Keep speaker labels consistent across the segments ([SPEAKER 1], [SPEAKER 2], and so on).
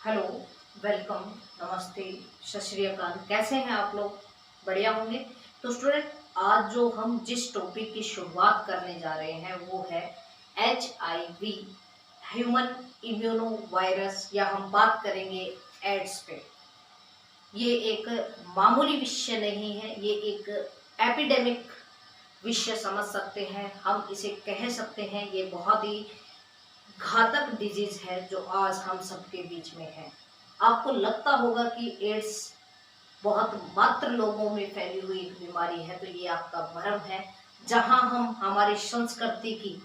[SPEAKER 1] Hello, welcome, नमस्ते, सत श्री अकाल। कैसे हैं आप लोग? बढ़िया होंगे। तो स्टूडेंट, आज जो हम जिस टॉपिक की शुरुआत करने जा रहे हैं वो है HIV, ह्यूमन इम्यूनो वायरस, या हम बात करेंगे एड्स पे। ये एक मामूली विषय नहीं है, ये एक एपिडेमिक विषय समझ सकते हैं हम इसे, कह सकते हैं ये बहुत ही घातक डिजीज है जो आज हम सबके बीच में है। आपको लगता होगा कि एड्स बहुत मात्र लोगों में फैली हुई एक बीमारी है, तो ये आपका भ्रम है। जहां हम हमारी संस्कृति की,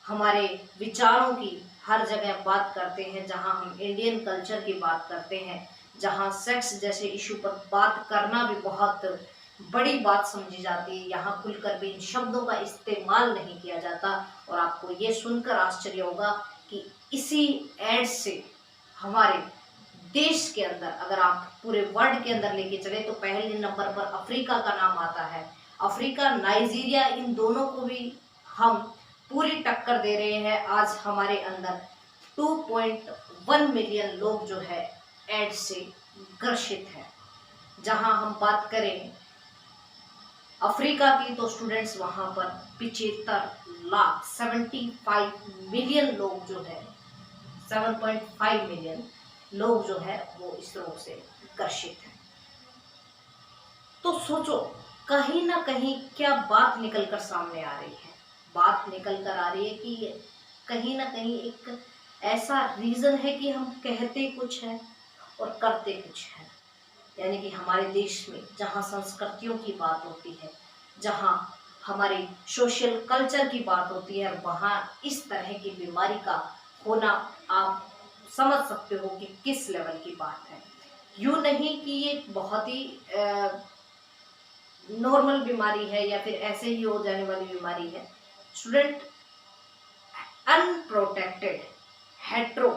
[SPEAKER 1] हमारे विचारों की हर जगह बात करते हैं, जहां हम इंडियन कल्चर की बात करते हैं, जहां सेक्स जैसे इशू पर बात करना भी बहुत बड़ी बात समझी जाती है, यहाँ खुलकर भी इन शब्दों का इस्तेमाल नहीं किया जाता। और आपको ये सुनकर आश्चर्य होगा कि इसी एड्स से हमारे देश के अंदर, अगर आप पूरे वर्ल्ड के अंदर लेके चले, तो पहले नंबर पर अफ्रीका का नाम आता है। अफ्रीका, नाइजीरिया, इन दोनों को भी हम पूरी टक्कर दे रहे हैं। आज हमारे अंदर 2.1 मिलियन लोग जो है एड्स से ग्रसित है। जहां हम बात करें अफ्रीका की, तो स्टूडेंट्स वहां पर 75 लाख 75 मिलियन लोग जो है, 7.5 मिलियन लोग जो है वो इस रोग से ग्रसित हैं। तो सोचो, कहीं ना कहीं क्या बात निकल कर सामने आ रही है। बात निकल कर आ रही है कि कहीं ना कहीं एक ऐसा रीजन है कि हम कहते कुछ है और करते कुछ है। यानी कि हमारे देश में जहाँ संस्कृतियों की बात होती है, जहाँ हमारे सोशल कल्चर की बात होती है, और वहाँ इस तरह की बीमारी का होना, आप समझ सकते हो कि किस लेवल की बात है। यूँ नहीं कि ये बहुत ही नॉर्मल बीमारी है या फिर ऐसे ही हो जाने वाली बीमारी है। Student, unprotected hetero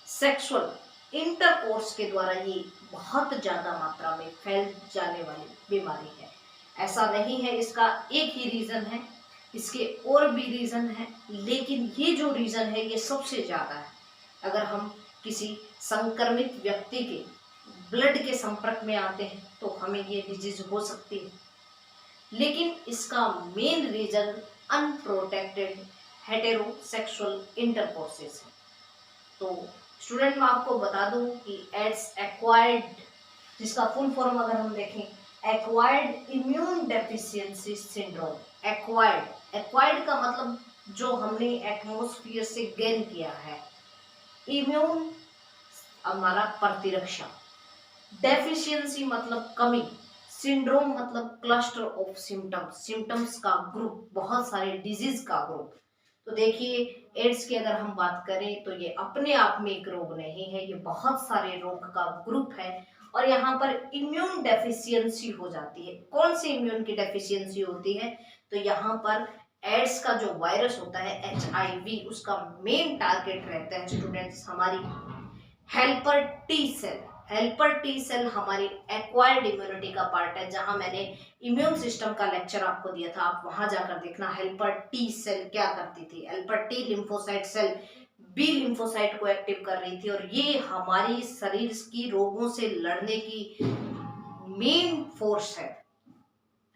[SPEAKER 1] sexual intercourse के द्वारा ये बहुत ज्यादा मात्रा में फैल जाने वाली बीमारी है। ऐसा नहीं है इसका एक ही रीजन है, इसके और भी रीजन है, लेकिन ये जो रीजन है ये सबसे ज्यादा है। अगर हम किसी संक्रमित व्यक्ति के ब्लड के संपर्क में आते हैं तो हमें ये डिजीज हो सकती है, लेकिन इसका मेन रीजन अनप्रोटेक्टेड हेटेरोसेक्सुअल इंटरकोर्सेस है। तो स्टूडेंट, मैं आपको बता दूं कि एड्स एक्वायर्ड, जिसका फुल फॉर्म अगर हम देखें, acquired immune deficiency syndrome. Acquired का मतलब जो हमने एटमॉस्फेयर से गेन किया है। इम्यून हमारा प्रतिरक्षा, डेफिशिएंसी मतलब कमी, सिंड्रोम मतलब क्लस्टर ऑफ सिम्टम्स, सिम्टम्स का ग्रुप, बहुत सारे डिजीज का ग्रुप। तो देखिए, एड्स की अगर हम बात करें तो ये अपने आप में एक रोग नहीं है, ये बहुत सारे रोग का ग्रुप है। और यहाँ पर इम्यून डेफिशिएंसी हो जाती है। कौन सी इम्यून की डेफिशिएंसी होती है? तो यहाँ पर एड्स का जो वायरस होता है HIV, उसका मेन टारगेट रहता है स्टूडेंट्स हमारी helper T cell. Helper T cell हमारी एक्वायर्ड इम्यूनिटी का पार्ट है। जहां मैंने इम्यून सिस्टम का लेक्चर आपको दिया था, आप वहां जाकर देखना हेल्पर टी सेल क्या करती थी। Helper T lymphocyte cell B lymphocyte को एक्टिव कर रही थी, और ये हमारी शरीर की रोगों से लड़ने की मेन फोर्स है,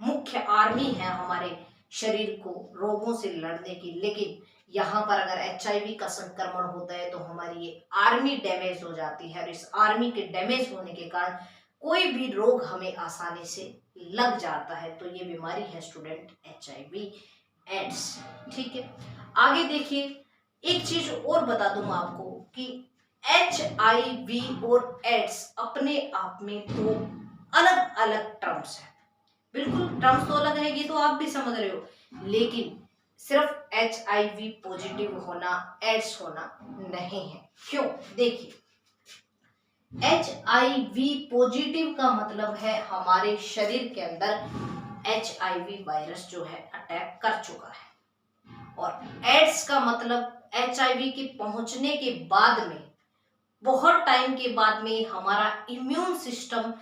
[SPEAKER 1] मुख्य आर्मी है हमारे शरीर को रोगों से लड़ने की। लेकिन यहाँ पर अगर HIV का संक्रमण होता है तो हमारी ये आर्मी डैमेज हो जाती है, और इस आर्मी के डैमेज होने के कारण कोई भी रोग हमें आसानी से लग जाता है। तो ये बीमारी है स्टूडेंट HIV एड्स। ठीक है, आगे देखिए, एक चीज और बता दूं आपको कि HIV और एड्स अपने आप में दो अलग अलग टर्म्स है। बिल्कुल, टर्म्स तो अलग है, ये तो आप भी समझ रहे हो, लेकिन सिर्फ HIV पॉजिटिव होना एड्स होना नहीं है। क्यों? देखिए, HIV पॉजिटिव का मतलब है हमारे शरीर के अंदर HIV वायरस जो है अटैक कर चुका है, और एड्स का मतलब HIV के पहुंचने के बाद में, बहुत टाइम के बाद में हमारा इम्यून सिस्टम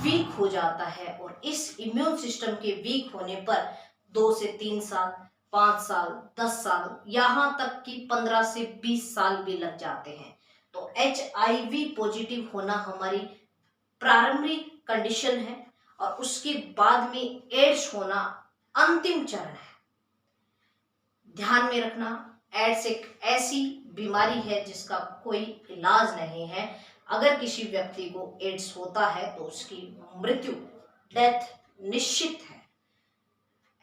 [SPEAKER 1] वीक हो जाता है। और इस इम्यून सिस्टम के वीक होने पर 2 से 3 साल, 5 साल, 10 साल, यहाँ तक कि 15 से 20 साल भी लग जाते हैं। तो HIV पॉजिटिव होना हमारी प्रारंभिक कंडीशन है और उसके बाद में एड्स होना अंतिम चरण है। ध्यान में रखना, एड्स एक ऐसी बीमारी है जिसका कोई इलाज नहीं है। अगर किसी व्यक्ति को एड्स होता है तो उसकी मृत्यु, डेथ निश्चित है।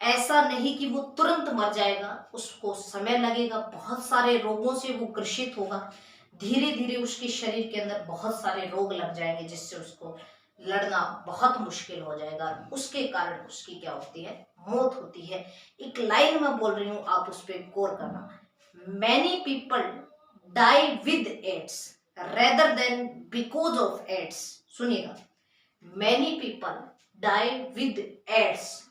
[SPEAKER 1] ऐसा नहीं कि वो तुरंत मर जाएगा, उसको समय लगेगा, बहुत सारे रोगों से वो ग्रसित होगा, धीरे धीरे उसके शरीर के अंदर बहुत सारे रोग लग जाएंगे जिससे उसको लड़ना बहुत मुश्किल हो जाएगा। उसके कारण उसकी क्या होती है, मौत होती है। एक लाइन मैं बोल रही हूं, आप उस पर गौर करना। Many people die with AIDS rather than because of AIDS. सुनिएगा, many people die with AIDS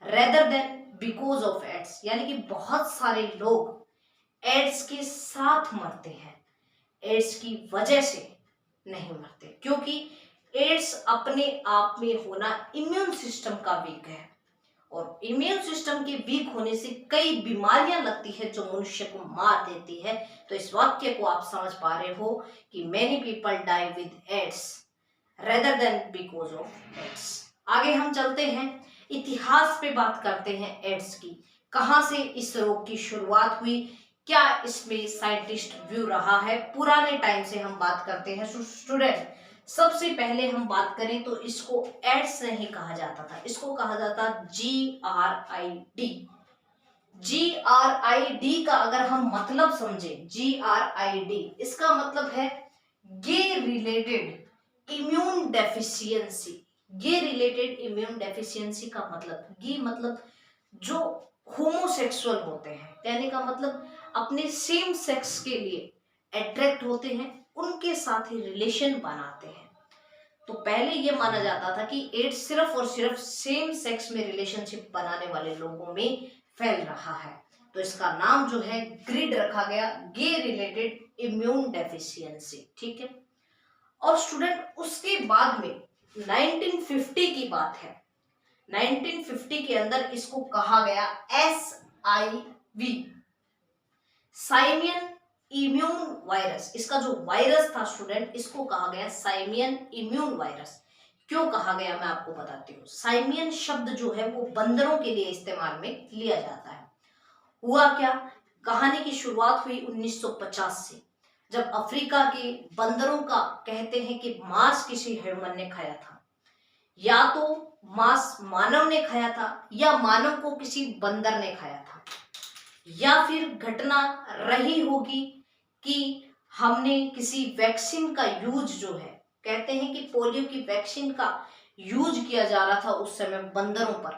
[SPEAKER 1] rather than because of AIDS, यानी कि बहुत सारे लोग एड्स के साथ मरते हैं, एड्स की वजह से नहीं मरते। क्योंकि एड्स अपने आप में होना इम्यून सिस्टम का वीक है और इम्यून सिस्टम के वीक होने से कई बीमारियां लगती है जो मनुष्य को मार देती है। तो इस वाक्य को आप समझ पा रहे हो कि many people die with AIDS rather than because of AIDS. आगे हम चलते हैं, इतिहास पे बात करते हैं एड्स की। कहां से इस रोग की शुरुआत हुई, क्या इसमें साइंटिस्ट व्यू रहा है, पुराने टाइम से हम बात करते हैं। स्टूडेंट, सबसे पहले हम बात करें तो इसको एड्स नहीं कहा जाता था, इसको कहा जाता GRID। GRID का अगर हम मतलब समझे, GRID इसका मतलब है गे रिलेटेड इम्यून डेफिशिएंसी। गे रिलेटेड इम्यून डेफिशिएंसी का मतलब, गे मतलब जो होमोसेक्सुअल होते हैं, कहने का मतलब अपने सेम सेक्स के लिए अट्रैक्ट होते हैं, उनके साथ ही रिलेशन बनाते हैं। तो पहले ये माना जाता था कि एड्स सिर्फ और सिर्फ सेम सेक्स में रिलेशनशिप बनाने वाले लोगों में फैल रहा है, तो इसका नाम जो है ग्रिड रखा गया, गे रिलेटेड इम्यून डेफिशिएंसी। ठीक है। और स्टूडेंट, उसके बाद में 1950 की बात है, 1950 के अंदर इसको कहा गया SIV, साइमियन इम्यून वायरस। इसका जो वायरस था स्टूडेंट, इसको कहा गया साइमियन इम्यून वायरस। क्यों कहा गया मैं आपको बताती हूँ। साइमियन शब्द जो है वो बंदरों के लिए इस्तेमाल में लिया जाता है। हुआ क्या, कहानी की शुरुआत हुई 1950 से, जब अफ्रीका के बंदरों का कहते हैं कि मांस किसी ह्यूमन ने खाया था, या तो मांस मानव ने खाया था या मानव को किसी बंदर ने खाया था, या फिर घटना रही होगी कि हमने किसी वैक्सीन का यूज जो है, कहते हैं कि पोलियो की वैक्सीन का यूज किया जा रहा था उस समय बंदरों पर,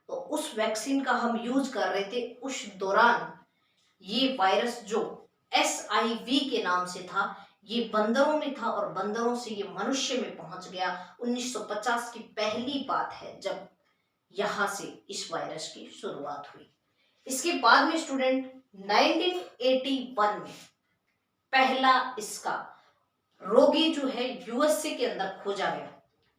[SPEAKER 1] तो उस वैक्सीन का हम यूज कर रहे थे, उस दौरान ये वायरस जो SIV के नाम से था, ये बंदरों में था और बंदरों से ये मनुष्य में पहुंच गया। 1950 की पहली बात है जब यहां से इस वायरस की शुरुआत हुई। इसके बाद में स्टूडेंट 1981 में पहला इसका रोगी जो है USA के अंदर खोजा गया,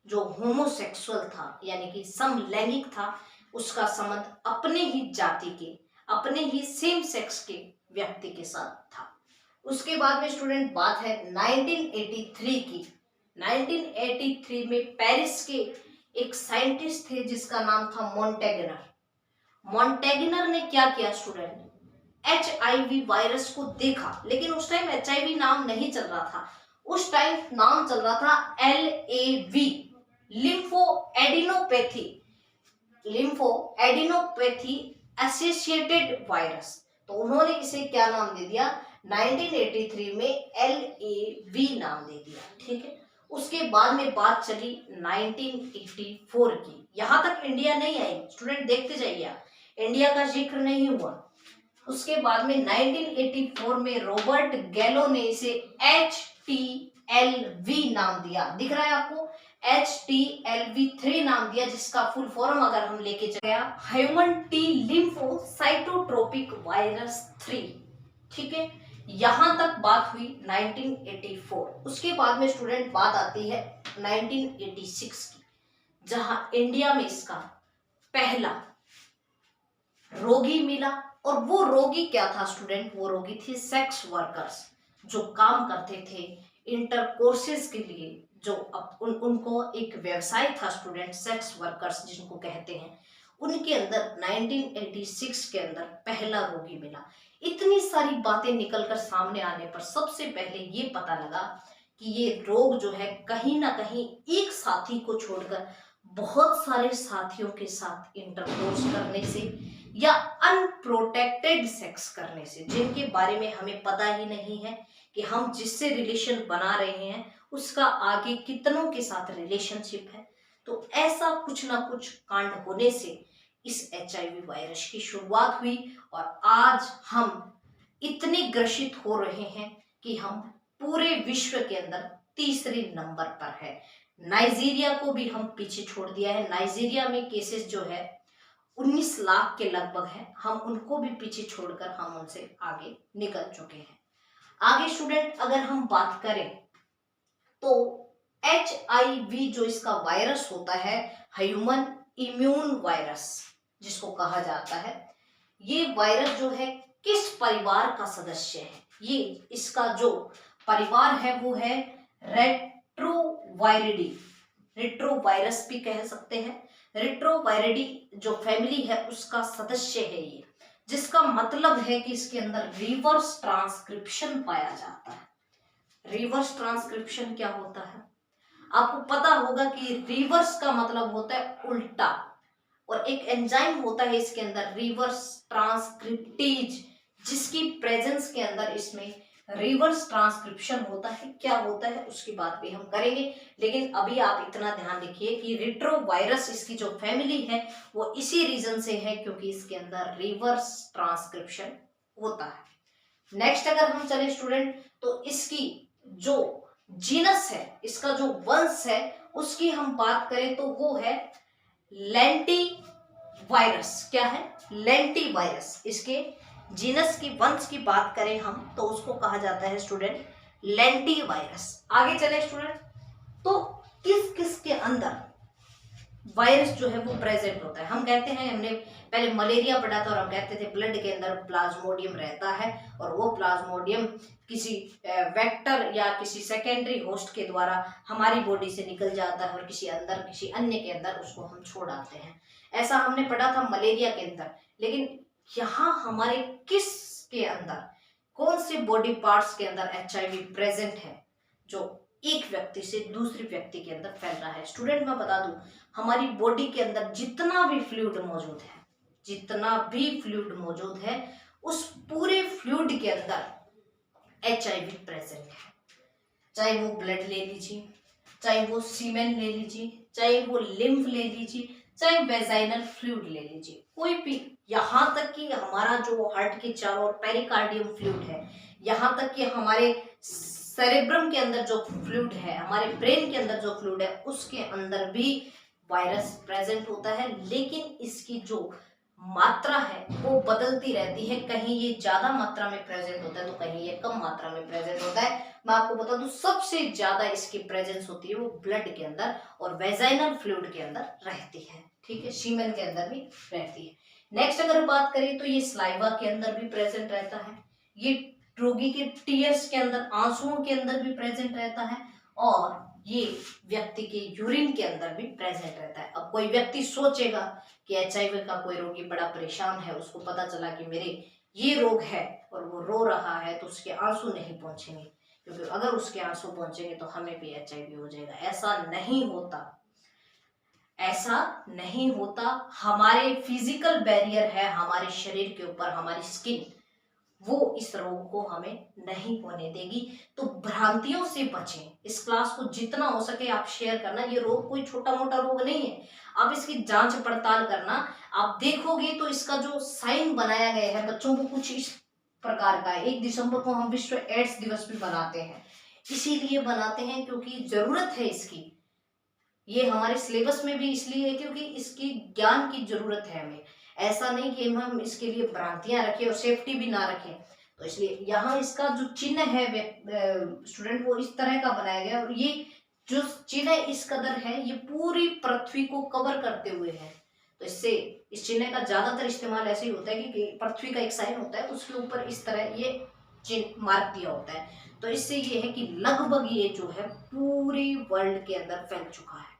[SPEAKER 1] जो होमोसेक्सुअल था यानी कि समलैंगिक था, उसका संबंध अपने ही जाति के, अपने ही सेम सेक्स के व्यक्ति के साथ था। उसके बाद में स्टूडेंट बात है 1983 की। 1983 में पेरिस के एक साइंटिस्ट थे जिसका नाम था मॉन्टेगिनर। मॉन्टेगिनर ने क्या किया स्टूडेंट, HIV वायरस को देखा, लेकिन उस टाइम HIV नाम नहीं चल रहा था, उस टाइम नाम चल रहा था LAV, lympho adenopathy, lympho adenopathy associated virus. तो उन्होंने इसे क्या नाम दे दिया, 1983 में LAV नाम दे दिया। ठीक है। उसके बाद में बात चली 1984 की, यहां तक इंडिया नहीं आई स्टूडेंट, देखते जाइए, इंडिया का जिक्र नहीं हुआ। उसके बाद में 1984 में रॉबर्ट गैलो ने इसे HTLV नाम दिया, दिख रहा है आपको, HTLV3 नाम दिया, जिसका फुल फॉर्म अगर हम लेके गया, ह्यूमन T लिम्फोसाइटोट्रोपिक वायरस 3। ठीक है, यहां तक बात हुई 1984। उसके बाद में स्टूडेंट बात आती है 1986 की, जहां इंडिया में इसका पहला रोगी मिला। और वो रोगी क्या था स्टूडेंट, वो रोगी थे सेक्स वर्कर्स, जो काम करते थे इंटरकोर्सेज के लिए जो उनको एक व्यवसाय था स्टूडेंट, सेक्स वर्कर्स जिनको कहते हैं, उनके अंदर 1986 के अंदर पहला रोगी मिला। इतनी सारी बातें निकलकर सामने आने पर सबसे पहले ये पता लगा कि ये रोग जो है कहीं ना कहीं एक साथी को छोड़कर बहुत सारे साथियों के साथ इंटरकोर्स करने से या अनप्रोटेक्टेड सेक्स करने से, जिनके बारे में हमें पता ही नहीं है कि हम जिससे रिलेशन बना रहे हैं उसका आगे कितनों के साथ रिलेशनशिप है, तो ऐसा कुछ ना कुछ कांड होने से इस HIV वायरस की शुरुआत हुई और आज हम इतने ग्रसित हो रहे हैं कि हम पूरे विश्व के अंदर तीसरे नंबर पर है। नाइजीरिया को भी हम पीछे छोड़ दिया है। नाइजीरिया में केसेस जो है 19 लाख के लगभग है, हम उनको भी पीछे छोड़कर हम उनसे आगे निकल चुके हैं। आगे स्टूडेंट अगर हम बात करें तो HIV जो इसका वायरस होता है, ह्यूमन इम्यून वायरस जिसको कहा जाता है, ये वायरस जो है किस परिवार का सदस्य है? ये इसका जो परिवार है वो है रेट्रोवायरिडी, रेट्रोवायरस भी कह सकते हैं। रेट्रोवायरिडी जो फैमिली है उसका सदस्य है ये, जिसका मतलब है कि इसके अंदर रिवर्स ट्रांसक्रिप्शन पाया जाता है। रिवर्स ट्रांसक्रिप्शन क्या होता है? आपको पता होगा कि रिवर्स का मतलब होता है उल्टा, और एक एंजाइम होता है इसके अंदर रिवर्स ट्रांसक्रिप्टेज, जिसकी प्रेजेंस के अंदर इसमें रिवर्स ट्रांसक्रिप्शन होता है। क्या होता है उसकी बात भी हम करेंगे, लेकिन अभी आप इतना ध्यान रखिए कि रेट्रोवायरस इसकी जो फैमिली है वो इसी रीजन से है क्योंकि इसके अंदर रिवर्स ट्रांसक्रिप्शन होता है। नेक्स्ट अगर हम चले स्टूडेंट तो इसकी जो जीनस है, इसका जो वंश है, उसकी हम बात करें तो वो है लेंटी वायरस। क्या है? Lenti virus. इसके जीनस की वंश की बात करें हम तो उसको कहा जाता है स्टूडेंट लेंटी वायरस। आगे चले स्टूडेंट, तो किस किस के अंदर वायरस जो है वो प्रेजेंट होता है? हम कहते हैं, हमने पहले मलेरिया पढ़ा था और हम कहते थे ब्लड के अंदर प्लाज्मोडियम रहता है और वो प्लाज्मोडियम किसी वेक्टर या किसी सेकेंडरी होस्ट के द्वारा हमारी बॉडी से निकल जाता है और किसी अन्य के अंदर उसको हम छोड़ आते हैं। ऐसा हमने पढ़ा था मलेरिया के अंदर। लेकिन यहाँ हमारे किस के अंदर, कौन से बॉडी पार्ट्स के अंदर HIV प्रेजेंट है जो एक व्यक्ति से दूसरे व्यक्ति के अंदर फैल रहा है? स्टूडेंट मैं बता दूं, हमारी बॉडी के अंदर जितना भी फ्लूइड मौजूद है उस पूरे फ्लूइड के अंदर HIV प्रेजेंट है। चाहे वो ब्लड ले लीजिए, चाहे वो सीमेन ले लीजिए, चाहे वो लिम्फ ले लीजिए, चाहे वेजाइनल फ्लूइड ले लीजिए, कोई भी, यहाँ तक कि हमारा जो हार्ट के चारों ओर पेरिकार्डियम फ्लूइड है, यहाँ तक कि हमारे सेरेब्रम के अंदर जो फ्लूइड है, हमारे ब्रेन के अंदर जो फ्लूइड है, उसके अंदर भी वायरस प्रेजेंट होता है। लेकिन इसकी जो मात्रा है वो बदलती रहती है, कहीं ये ज्यादा मात्रा में प्रेजेंट होता है तो कहीं ये कम मात्रा में प्रेजेंट होता है। मैं आपको बता दूं, सबसे ज्यादा इसकी प्रेजेंस होती है वो ब्लड के अंदर और वेजाइनल फ्लूइड के अंदर रहती है। ठीक है, सीमेन के अंदर भी रहती है। नेक्स्ट अगर बात करें तो ये स्लाइवा के अंदर भी प्रेजेंट रहता है, ये रोगी के टीयर्स के अंदर, आंसुओं के अंदर भी प्रेजेंट रहता है, और ये व्यक्ति के यूरिन के अंदर भी प्रेजेंट रहता है। अब कोई व्यक्ति सोचेगा कि HIV का कोई रोगी बड़ा परेशान है, उसको पता चला कि मेरे ये रोग है और वो रो रहा है, तो उसके आंसू नहीं पहुंचेंगे, क्योंकि अगर उसके आंसू पहुंचेंगे तो हमें भी HIV हो जाएगा। ऐसा नहीं होता, ऐसा नहीं होता। हमारे फिजिकल बैरियर है हमारे शरीर के ऊपर, हमारी स्किन, वो इस रोग को हमें नहीं होने देगी। तो भ्रांतियों से बचें। इस क्लास को जितना हो सके आप शेयर करना। ये रोग कोई छोटा मोटा रोग नहीं है, आप इसकी जांच पड़ताल करना। आप देखोगे तो इसका जो साइन बनाया गया है बच्चों को कुछ इस प्रकार का है। 1 दिसंबर को हम विश्व एड्स दिवस भी बनाते हैं, इसीलिए बनाते हैं क्योंकि जरूरत है इसकी। ये हमारे सिलेबस में भी इसलिए है क्योंकि इसकी ज्ञान की जरूरत है हमें। ऐसा नहीं कि हम इसके लिए भ्रांतियां रखें और सेफ्टी भी ना रखें। तो इसलिए यहाँ इसका जो चिन्ह है स्टूडेंट वो इस तरह का बनाया गया, और ये जो चिन्ह इस कदर है ये पूरी पृथ्वी को कवर करते हुए है। तो इससे इस चिन्ह का ज्यादातर इस्तेमाल ऐसे ही होता है कि पृथ्वी का एक साइन होता है उसके ऊपर इस तरह ये चिन्ह मार्क दिया होता है। तो इससे ये है कि लगभग ये जो है पूरे वर्ल्ड के अंदर फैल चुका है।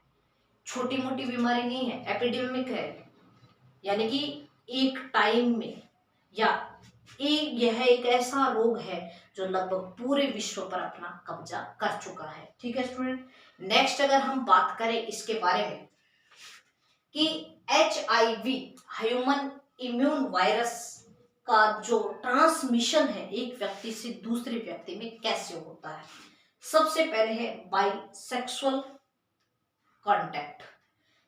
[SPEAKER 1] छोटी मोटी बीमारी नहीं है, एपिडेमिक है, यानी कि एक टाइम में, या यह एक ऐसा रोग है जो लगभग पूरे विश्व पर अपना कब्जा कर चुका है। ठीक है स्टूडेंट, नेक्स्ट अगर हम बात करें इसके बारे में कि HIV ह्यूमन इम्यून वायरस का जो ट्रांसमिशन है एक व्यक्ति से दूसरे व्यक्ति में कैसे होता है। सबसे पहले है बाय सेक्सुअल कांटेक्ट,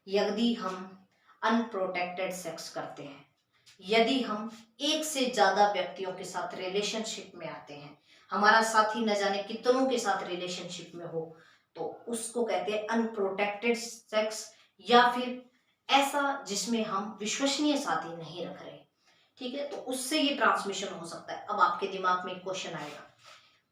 [SPEAKER 1] यदि हम अनप्रोटेक्टेड सेक्स करते हैं, यदि हम एक से ज्यादा व्यक्तियों के साथ रिलेशनशिप में आते हैं, हमारा साथी न जाने कितनों के साथ रिलेशनशिप में हो, तो उसको कहते हैं अनप्रोटेक्टेड सेक्स, या फिर ऐसा जिसमें हम विश्वसनीय साथी नहीं रख रहे। ठीक है, तो उससे ये ट्रांसमिशन हो सकता है। अब आपके दिमाग में एक क्वेश्चन आएगा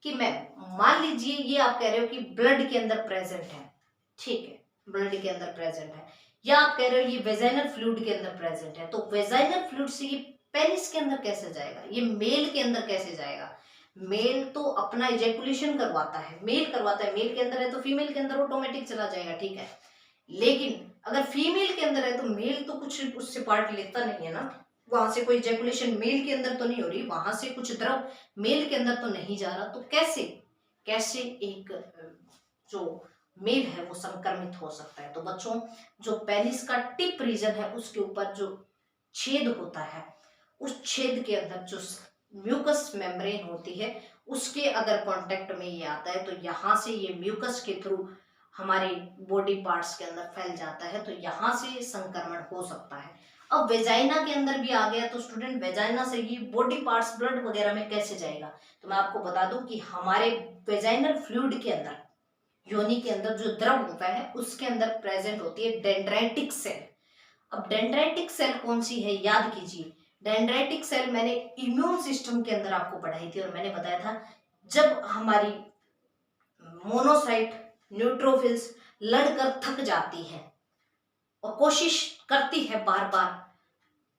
[SPEAKER 1] कि मैम मान लीजिए ये आप कह रहे हो कि ब्लड के अंदर प्रेजेंट है, ठीक है, ब्लड के अंदर प्रेजेंट है, या आप कह रहे हो ये वेजाइनल फ्लूइड के अंदर प्रेजेंट है, तो वेजाइनल फ्लूइड से ये पेनिस के अंदर कैसे जाएगा, ये मेल के अंदर कैसे जाएगा। मेल तो अपना इजेकुलेशन करवाता है, मेल करवाता है, मेल के अंदर है तो फीमेल के अंदर ऑटोमेटिक चला जाएगा, ठीक है। लेकिन अगर फीमेल के अंदर है तो मेल तो कुछ उससे पार्ट लेता नहीं है ना, वहां से कोई इजेकुलेशन मेल के अंदर तो नहीं हो रही, वहां से कुछ द्रव मेल के अंदर तो नहीं जा रहा, तो कैसे कैसे एक जो मेल है वो संक्रमित हो सकता है। तो बच्चों, जो पेनिस का टिप रीजन है उसके ऊपर जो छेद होता है, उस छेद के अंदर जो म्यूकस मेम्ब्रेन होती है, उसके अगर कांटेक्ट में ये आता है तो यहाँ से ये म्यूकस के थ्रू हमारे बॉडी पार्ट्स के अंदर फैल जाता है, तो यहाँ से संक्रमण हो सकता है। अब वेजाइना के अंदर भी आ गया तो स्टूडेंट, वेजाइना से ये बॉडी पार्ट्स ब्लड वगैरह में कैसे जाएगा। तो मैं आपको बता दूं कि हमारे वेजाइनल फ्लूइड के अंदर, योनि के अंदर जो द्रव होता है उसके अंदर प्रेजेंट होती है डेंड्राइटिक सेल। अब डेंड्राइटिक सेल कौन सी है, याद कीजिए, डेंड्राइटिक सेल मैंने इम्यून सिस्टम के अंदर आपको पढ़ाई थी, और मैंने बताया था जब हमारी मोनोसाइट न्यूट्रोफिल्स लड़कर थक जाती है और कोशिश करती है बार बार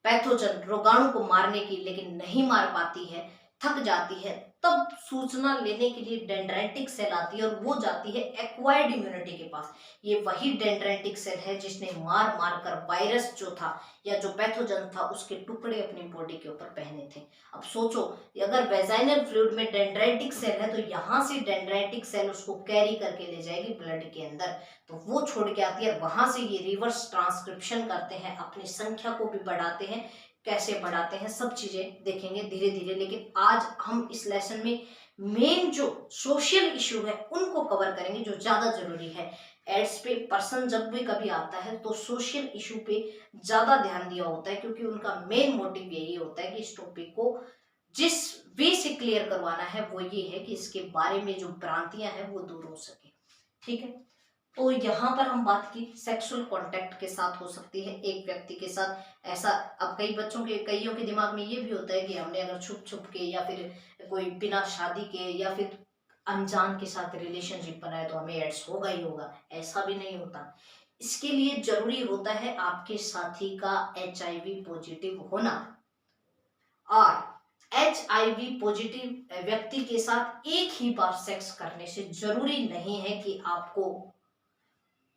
[SPEAKER 1] पैथोजन रोगाणु को मारने की, लेकिन नहीं मार पाती है, थक जाती है, तब सूचना लेने के लिए डेंड्राइटिक सेल आती है और वो जाती है एक्वायर्ड इम्यूनिटी के पास। ये वही डेंड्राइटिक सेल है जिसने मार मार कर वायरस जो था या जो पैथोजन था उसके टुकड़े अपनी बॉडी के ऊपर पहने थे। अब सोचो, अगर वेजाइनल फ्लूइड में डेंड्राइटिक सेल है तो यहाँ से डेंड्राइटिक सेल उसको कैरी करके ले जाएगी ब्लड के अंदर, तो वो छोड़ के आती है, वहां से ये रिवर्स ट्रांसक्रिप्शन करते हैं, अपनी संख्या को भी बढ़ाते हैं। कैसे बढ़ाते हैं सब चीजें देखेंगे धीरे धीरे, लेकिन आज हम इस लेसन में मेन जो सोशल इशू है उनको कवर करेंगे जो ज्यादा जरूरी है। एड्स पे पर्सन जब भी कभी आता है तो सोशल इशू पे ज्यादा ध्यान दिया होता है, क्योंकि उनका मेन मोटिव यही होता है कि इस टॉपिक को जिस वे से क्लियर करवाना है वो ये है कि इसके बारे में जो भ्रांतियां हैं वो दूर हो सके। ठीक है, तो यहाँ पर हम बात की सेक्सुअल कांटेक्ट के साथ हो सकती है एक व्यक्ति के साथ ऐसा। अब कईयों के दिमाग में ये भी होता है कि हमने अगर छुप छुप के या फिर कोई बिना शादी के या फिर अनजान के साथ रिलेशनशिप बनाए तो हमें एड्स होगा ही होगा, ऐसा भी नहीं होता। इसके लिए जरूरी होता है आपके साथी का HIV पॉजिटिव होना, और HIV पॉजिटिव व्यक्ति के साथ एक ही बार सेक्स करने से जरूरी नहीं है कि आपको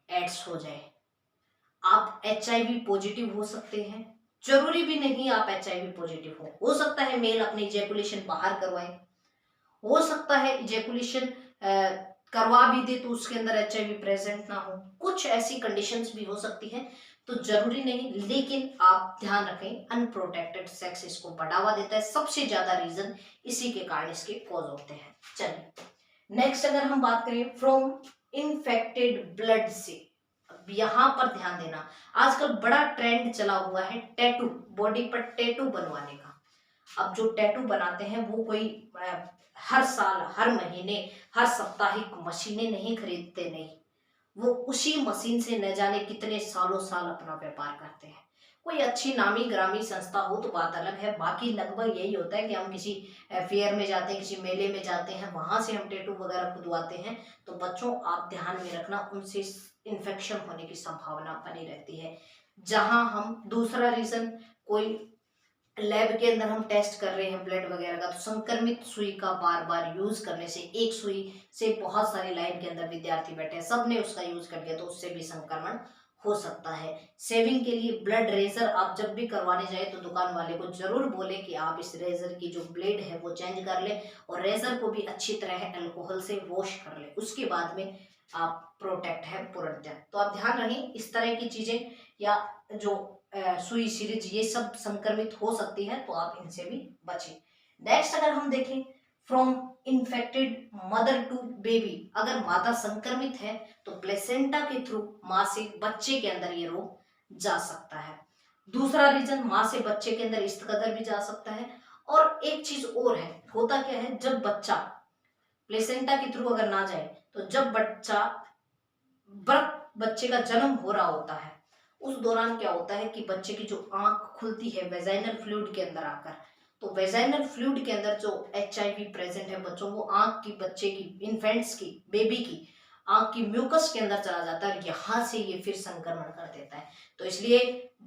[SPEAKER 1] एड्स हो जाए। आप HIV पॉजिटिव हो सकते हैं, जरूरी भी नहीं आप HIV पॉजिटिव हो सकता है मेल अपनी इजेकुलेशन बाहर करवाए, हो सकता है इजेकुलेशन करवा भी दे तो उसके अंदर HIV प्रेजेंट ना हो, कुछ ऐसी कंडीशंस भी हो सकती हैं, तो जरूरी नहीं। लेकिन आप ध्यान रखें, अनप्रोटेक्टेड सेक्स इसको बढ़ावा देता है, सबसे ज्यादा रीजन इसी के कारण इसके कॉज होते हैं। चलिए नेक्स्ट अगर हम बात करें फ्रॉम इन्फेक्टेड ब्लड से, यहाँ पर ध्यान देना, आजकल बड़ा ट्रेंड चला हुआ है टैटू, बॉडी पर टैटू बनवाने का। अब जो टैटू बनाते हैं वो कोई हर साल हर महीने हर साप्ताहिक मशीनें नहीं खरीदते, नहीं, वो उसी मशीन से न जाने कितने सालों साल अपना व्यापार करते हैं। कोई अच्छी नामी ग्रामी संस्था हो तो बात अलग है, बाकी लगभग यही होता है कि हम किसी फेयर में जाते हैं, किसी मेले में जाते हैं, वहां से हम टैटू वगैरह खुदवाते हैं। तो बच्चों आप ध्यान में रखना, उनसे इन्फेक्शन होने की संभावना बनी रहती है। जहां हम दूसरा रीजन कोई लैब के अंदर हम टेस्ट कर रहे हैं ब्लड वगैरह का, तो संक्रमित सुई का बार बार यूज करने से, एक सुई से बहुत सारी लाइन के अंदर विद्यार्थी बैठे हैं, सबने उसका यूज कर दिया, तो उससे भी संक्रमण हो सकता है। सेविंग के लिए ब्लड रेजर आप जब भी करवाने जाए तो दुकान वाले को जरूर बोले कि आप इस रेजर की जो ब्लेड है वो चेंज कर ले, और रेजर को भी अच्छी तरह अल्कोहल से वॉश कर ले, उसके बाद में आप प्रोटेक्ट है पूर्णतः। तो आप ध्यान रखें, इस तरह की चीजें या जो सुई सिरिंज ये सब संक्रमित हो सकती है, तो आप इनसे भी बचें। नेक्स्ट अगर हम देखें, from infected mother to baby, अगर माता संक्रमित है तो प्लेसेंटा के थ्रू माँ से बच्चे के अंदर ये रोग जा सकता है। दूसरा रीजन, माँ से बच्चे के अंदर इस कदर भी जा सकता है। और एक चीज और है, होता क्या है, जब बच्चा प्लेसेंटा के थ्रू अगर ना जाए, तो जब बच्चे का जन्म हो रहा होता है, उस दौरान क्या होता है कि बच्चे की जो आंख खुलती है वेजाइनल फ्लूइड के अंदर आकर, तो वेजाइनल फ्लूइड के अंदर जो HIV प्रेजेंट है बच्चों, वो आंख की, बच्चे की, इन्फेंट्स की, बेबी की आंख की म्यूकस के अंदर चला जाता है, और यहाँ से ये फिर संक्रमण कर देता है। तो इसलिए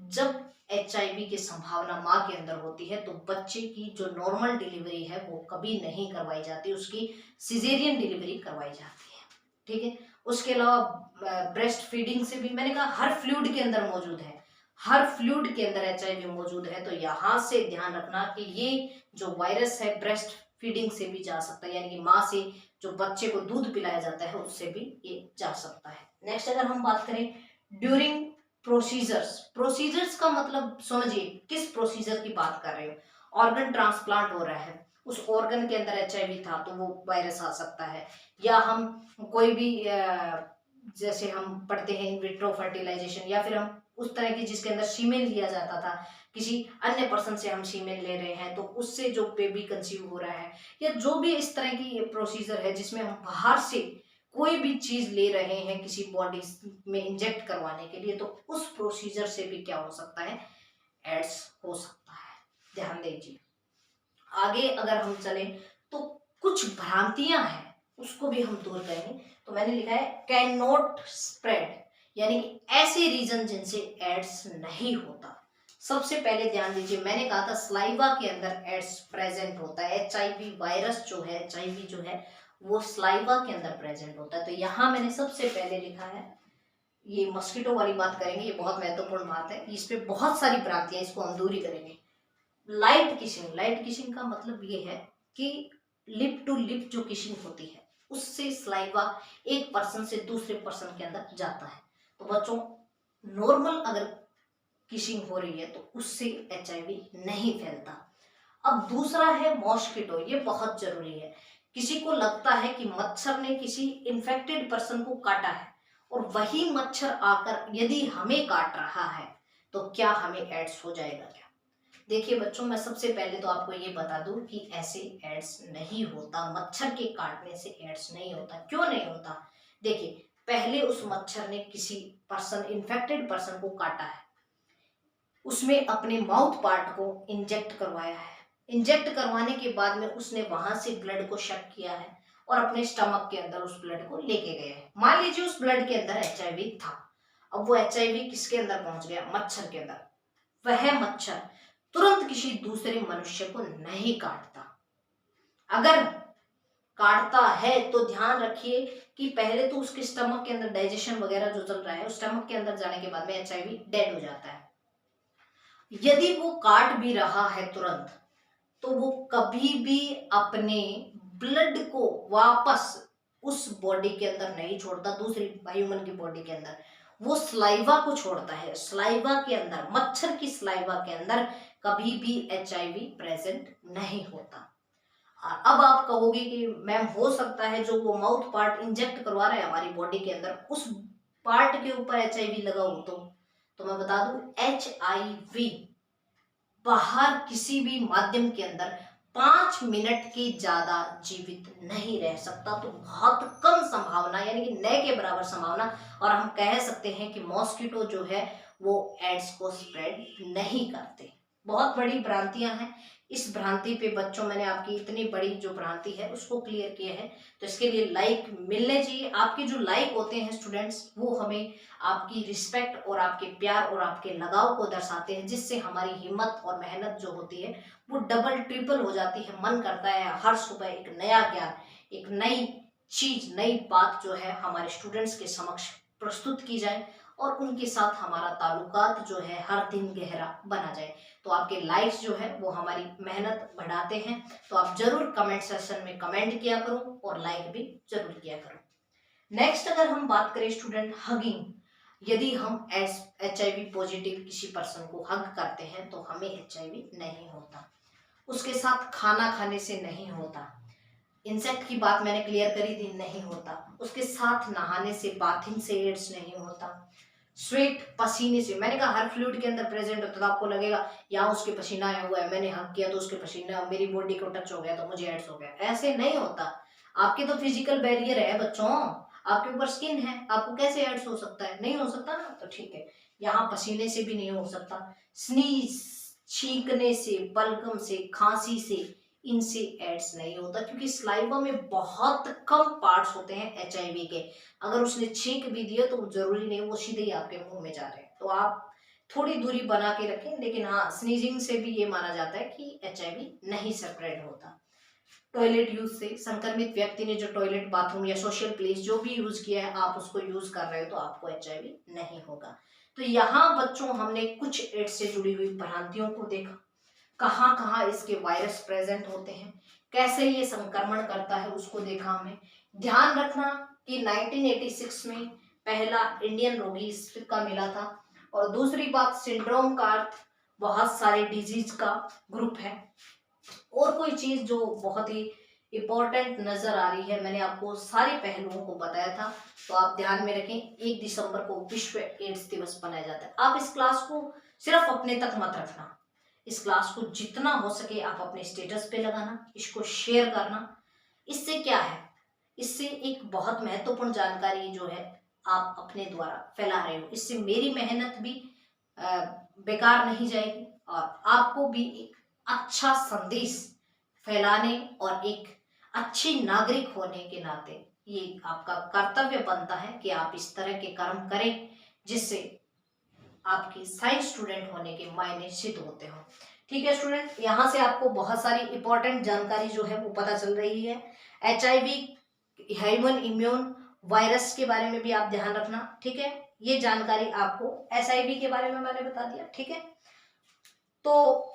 [SPEAKER 1] जब HIV की संभावना माँ के अंदर होती है, तो बच्चे की जो नॉर्मल डिलीवरी है वो कभी नहीं करवाई जाती, उसकी सिजेरियन डिलीवरी करवाई जाती है। ठीक है। उसके अलावा ब्रेस्ट फीडिंग से भी, मैंने कहा हर फ्लूइड के अंदर मौजूद है, हर फ्लूइड के अंदर HIV मौजूद है, तो यहाँ से ध्यान रखना कि ये जो वायरस है ब्रेस्ट फीडिंग से भी जा सकता है, यानी कि माँ से जो बच्चे को दूध पिलाया जाता है उससे भी ये जा सकता है। नेक्स्ट अगर हम बात करें ड्यूरिंग प्रोसीजर्स, प्रोसीजर्स का मतलब समझिए किस प्रोसीजर की बात कर रहे हो। ऑर्गन ट्रांसप्लांट हो रहा है, उस ऑर्गन के अंदर HIV था तो वो वायरस आ सकता है, या हम कोई भी जैसे हम पढ़ते हैं इन विट्रो फर्टिलाइजेशन, या फिर हम उस तरह की जिसके अंदर सीमेन लिया जाता था, किसी अन्य पर्सन से हम सीमेन ले रहे हैं तो उससे जो बेबी कंसीव हो रहा है, या जो भी इस तरह की प्रोसीजर है जिसमें हम बाहर से कोई भी चीज ले रहे हैं किसी बॉडी में इंजेक्ट करवाने के लिए, तो उस प्रोसीजर से भी क्या हो सकता है, एड्स हो सकता है। ध्यान दीजिए। आगे अगर हम चले तो कुछ भ्रांतियां हैं उसको भी हम दूर करेंगे। तो मैंने लिखा है कैन नॉट स्प्रेड, यानी कि ऐसे रीजन जिनसे एड्स नहीं होता। सबसे पहले ध्यान दीजिए, मैंने कहा था स्लाइवा के अंदर एड्स प्रेजेंट होता है, HIV वायरस जो है, HIV जो है वो स्लाइवा के अंदर प्रेजेंट होता है। तो यहाँ मैंने सबसे पहले लिखा है, ये मस्कीटो वाली बात करेंगे, ये बहुत महत्वपूर्ण बात है, इस पे बहुत सारी भ्रांतियां, इसको हम दूर ही करेंगे। लाइट किशिंग, लाइट किशिंग का मतलब ये है कि लिप टू लिप जो किशिंग होती है उससे स्लाइवा एक पर्सन से दूसरे पर्सन के अंदर जाता है। तो बच्चों नॉर्मल अगर किशिंग हो रही है तो उससे HIV नहीं फैलता। अब दूसरा है मॉस्किटो, ये बहुत जरूरी है। किसी को लगता है कि मच्छर ने किसी इन्फेक्टेड पर्सन को काटा है, और वही मच्छर आकर यदि हमें काट रहा है तो क्या हमें एड्स हो जाएगा क्या? देखिए बच्चों, मैं सबसे पहले तो आपको ये बता दूं कि ऐसे एड्स नहीं होता, मच्छर के काटने से एड्स नहीं होता। क्यों नहीं होता? देखिए, पहले उस मच्छर ने किसी पर्सन, इन्फेक्टेड पर्सन को काटा है, उसमें अपने माउथ पार्ट को इंजेक्ट करवाया है, इंजेक्ट करवाने के बाद में उसने वहां से ब्लड को शक किया है और अपने स्टमक के अंदर उस ब्लड को लेके गया है। मान लीजिए उस ब्लड के अंदर HIV था, अब वो HIV किसके अंदर पहुंच गया? मच्छर के अंदर। वह मच्छर तुरंत किसी दूसरे मनुष्य को नहीं काटता। अगर काटता है तो ध्यान रखिए कि पहले तो उसके स्टमक के अंदर डाइजेशन वगैरह जो चल रहा है, उस स्टमक के अंदर जाने के बाद में HIV डेड हो जाता है। यदि वो काट भी रहा है तुरंत, तो वो कभी भी अपने ब्लड को वापस उस बॉडी के अंदर नहीं छोड़ता, दूसरी ह्यूमन की बॉडी के अंदर। वो स्लाइवा को छोड़ता है, स्लाइवा के अंदर, मच्छर की स्लाइवा के अंदर कभी भी HIV प्रेजेंट नहीं होता। अब आप कहोगे कि मैम हो सकता है जो वो माउथ पार्ट इंजेक्ट करवा रहा है हमारी बॉडी के अंदर, उस पार्ट के ऊपर HIV लगा हो, तो मैं बता दूं HIV बाहर किसी भी माध्यम के अंदर 5 मिनट के ज्यादा जीवित नहीं रह सकता। तो बहुत कम संभावना, यानी कि न के बराबर संभावना, और हम कह सकते हैं कि मॉस्किटो जो है वो एड्स को स्प्रेड नहीं करते। बहुत बड़ी भ्रांतियां हैं इस भ्रांति पे बच्चों, मैंने आपकी इतनी बड़ी जो भ्रांति है उसको क्लियर किया है। तो इसके लिए लाइक मिलने चाहिए। आपके जो लाइक होते हैं स्टूडेंट्स, वो हमें आपकी रिस्पेक्ट और आपके प्यार और आपके लगाव को दर्शाते हैं, जिससे हमारी हिम्मत और मेहनत जो होती है वो डबल ट्रिपल हो जाती है। मन करता है हर सुबह एक नया ज्ञान, एक नई चीज, नई बात जो है हमारे स्टूडेंट्स के समक्ष प्रस्तुत की जाए और उनके साथ हमारा ताल्लुकात जो है हर दिन गहरा बना जाए। तो आपके लाइक्स जो है वो हमारी मेहनत बढ़ाते हैं। तो आप जरूर कमेंट सेक्शन में कमेंट किया करो और लाइक भी जरूर किया करो। नेक्स्ट अगर हम बात करें स्टूडेंट, हगिंग, यदि हम HIV पॉजिटिव किसी पर्सन को हग करते हैं तो हमें HIV नहीं होता। उसके साथ खाना खाने से नहीं होता। इंसेक्ट की बात मैंने क्लियर करी थी, नहीं होता। उसके साथ नहाने से, बाथिंग से एड्स नहीं होता। स्वेट, पसीने से, मैंने कहा हर फ्लूइड के अंदर प्रेजेंट होता है। तो आपको लगेगा यहाँ उसके पसीना आया हुआ है, मैंने हक किया तो उसके पसीना मेरी बॉडी को टच हो गया तो मुझे एड्स हो गया। ऐसे नहीं होता। आपके तो फिजिकल बैरियर है बच्चों, आपके ऊपर स्किन है, आपको कैसे एड्स हो सकता है? नहीं हो सकता ना। तो ठीक है, यहाँ पसीने से भी नहीं हो सकता। स्नीज, छींकने से, बलगम से, खांसी से, इनसे एड्स नहीं होता, क्योंकि स्लाइवा में बहुत कम पार्ट्स होते हैं HIV के। अगर उसने छींक भी दिया तो जरूरी नहीं वो सीधे ही आपके मुंह में जा रहे हैं। तो आप थोड़ी दूरी बना के रखें। लेकिन हाँ, स्नीजिंग से भी ये माना जाता है कि HIV नहीं स्प्रेड होता। टॉयलेट यूज से, संक्रमित व्यक्ति ने जो टॉयलेट, बाथरूम या सोशल प्लेस जो भी यूज किया है, आप उसको यूज कर रहे हो तो आपको HIV नहीं होगा। तो यहाँ बच्चों हमने कुछ एड्स से जुड़ी हुई भ्रांतियों को देखा, कहाँ कहाँ इसके वायरस प्रेजेंट होते हैं, कैसे ये संक्रमण करता है उसको देखा हमने। ध्यान रखना कि 1986 में पहला इंडियन रोगी इस का मिला था। और दूसरी बात, सिंड्रोम का अर्थ बहुत सारे डिजीज का ग्रुप है। और कोई चीज जो बहुत ही इंपॉर्टेंट नजर आ रही है, मैंने आपको सारे पहलुओं को बताया था, तो आप ध्यान में रखें। 1 दिसंबर को विश्व एड्स दिवस मनाया जाता है। आप इस क्लास को सिर्फ अपने तक मत रखना, इस क्लास को जितना हो सके आप अपने स्टेटस पे लगाना, इसको शेयर करना। इससे क्या है, इससे एक बहुत महत्वपूर्ण जानकारी जो है आप अपने द्वारा फैला रहे हो। इससे मेरी मेहनत भी बेकार नहीं जाएगी और आपको भी एक अच्छा संदेश फैलाने और एक अच्छी नागरिक होने के नाते ये आपका कर्तव्य बनता है कि आप इस तरह के कर्म करें, जिससे आपकी साइंस स्टूडेंट होने के मायने सिद्ध होते हो। ठीक है स्टूडेंट, यहाँ से आपको बहुत सारी इंपॉर्टेंट जानकारी जो है वो पता चल रही है। HIV, ह्यूमन इम्यून वायरस के बारे में भी आप ध्यान रखना। ठीक है, ये जानकारी आपको SIV के बारे में मैंने बता दिया। ठीक है, तो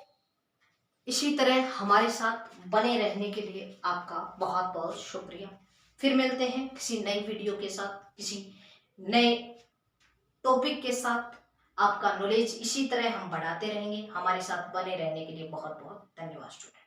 [SPEAKER 1] इसी तरह हमारे साथ बने रहने के लिए आपका बहुत बहुत शुक्रिया। फिर मिलते हैं किसी नई वीडियो के साथ, किसी नए टॉपिक के साथ। आपका नॉलेज इसी तरह हम बढ़ाते रहेंगे। हमारे साथ बने रहने के लिए बहुत बहुत धन्यवाद स्टूडेंट।